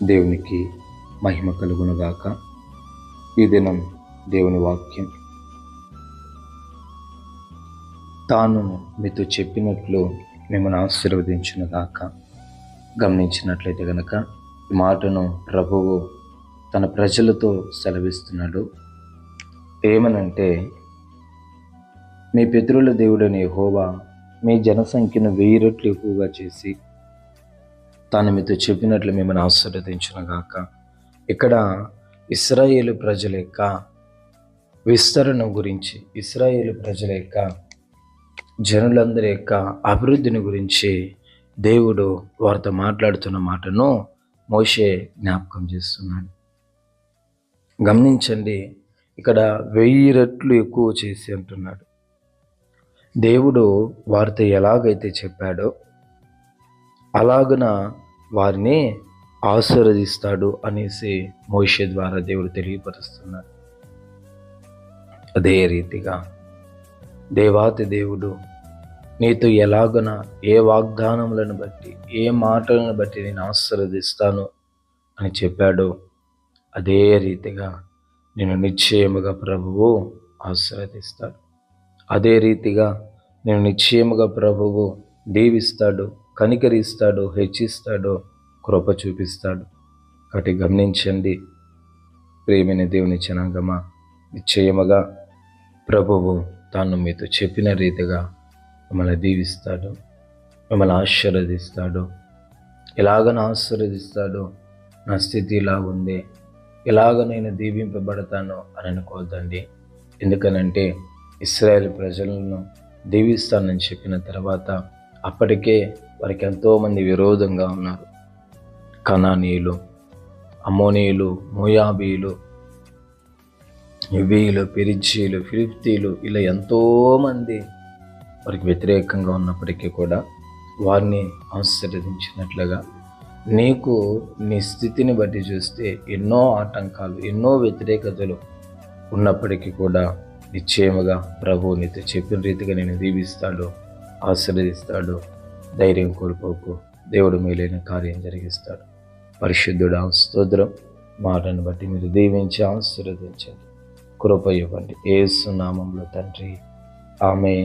దేవునికి మహిమ కలుగునుగాక. ఈ దినం దేవుని వాక్యం, తాను మీతో చెప్పినట్లు మిమ్మల్ని ఆశీర్వదించునుగాక. గమనించినట్లయితే గనక ఈ మాటను ప్రభువు తన ప్రజలతో సెలవిస్తున్నాడు. ఏమనంటే, మీ పితరుల దేవుడైన యెహోవా మీ జనసంఖ్యను 1000 రెట్లు ఎక్కువగా చేసి తాను మీతో చెప్పినట్లు మిమ్మల్ని ఆశీర్వదించునుగాక. ఇక్కడ ఇశ్రాయేలు ప్రజల యొక్క విస్తరణ గురించి, ఇశ్రాయేలు ప్రజల యొక్క జనులందరి యొక్క అభివృద్ధిని గురించి దేవుడు వారితో మాట్లాడుతున్న మాటను మోషే జ్ఞాపకం చేస్తున్నాడు. గమనించండి, ఇక్కడ 1000 రెట్లు ఎక్కువ చేసి అంటున్నాడు. దేవుడు వారితో ఎలాగైతే చెప్పాడో అలాగున వారిని ఆశీర్వదిస్తాడు అనేసి మోషే ద్వారా దేవుడు తెలియపరుస్తున్నాడు. అదే రీతిగా దేవాతి దేవుడు నీతో ఎలాగున ఏ వాగ్దానములను బట్టి, ఏ మాటలను బట్టి నేను ఆశీర్వదిస్తాను అని చెప్పాడో అదే రీతిగా నేను నిశ్చయముగా ప్రభువు ఆశీర్వదిస్తాడు. అదే రీతిగా నేను నిశ్చయముగా ప్రభువు దీవిస్తాడు, కనికరిస్తాడు, హెచ్చిస్తాడు, కృప చూపిస్తాడు. కాబట్టి గమనించండి ప్రియమైన దేవుని జనాంగమా, నిశ్చయముగా ప్రభువు తాను మీతో చెప్పిన రీతిగా మిమ్మల్ని దీవిస్తాడు, మిమ్మల్ని ఆశీర్వదిస్తాడు. ఎలాగ ఆశీర్వదిస్తాడో, నా స్థితి ఇలా ఉంది, ఎలాగ నేను దీవింపబడతాను అని అనుకోవద్దండి. ఎందుకనంటే ఇశ్రాయేలు ప్రజలను దీవిస్తానని చెప్పిన తర్వాత అప్పటికే వారికి ఎంతోమంది విరోధంగా ఉన్నారు. కనానీయులు, అమ్మోనీయులు, మోయాబీయులు, హివ్వీయులు, పెరిజ్జీయులు, ఫిలిష్తీయులు, ఇలా ఎంతోమంది వారికి వ్యతిరేకంగా ఉన్నప్పటికీ కూడా వారిని ఆశీర్వదించినట్లుగా నీకు నీ స్థితిని బట్టి చూస్తే ఎన్నో ఆటంకాలు, ఎన్నో వ్యతిరేకతలు ఉన్నప్పటికీ కూడా నిశ్చయముగా ప్రభువు నీతో చెప్పిన రీతిగా నేను దీవిస్తాడు, ఆశీర్వదిస్తాడు. ధైర్యం కోల్పోకు, దేవుడు మేలైన కార్యం జరిగిస్తాడు. పరిశుద్ధుడా స్తోత్రం. మాటను బట్టి మీరు దీవించి ఆశీర్వదించండి, కృప ఇవ్వండి. యేసు నామములో తండ్రి, ఆమేన్.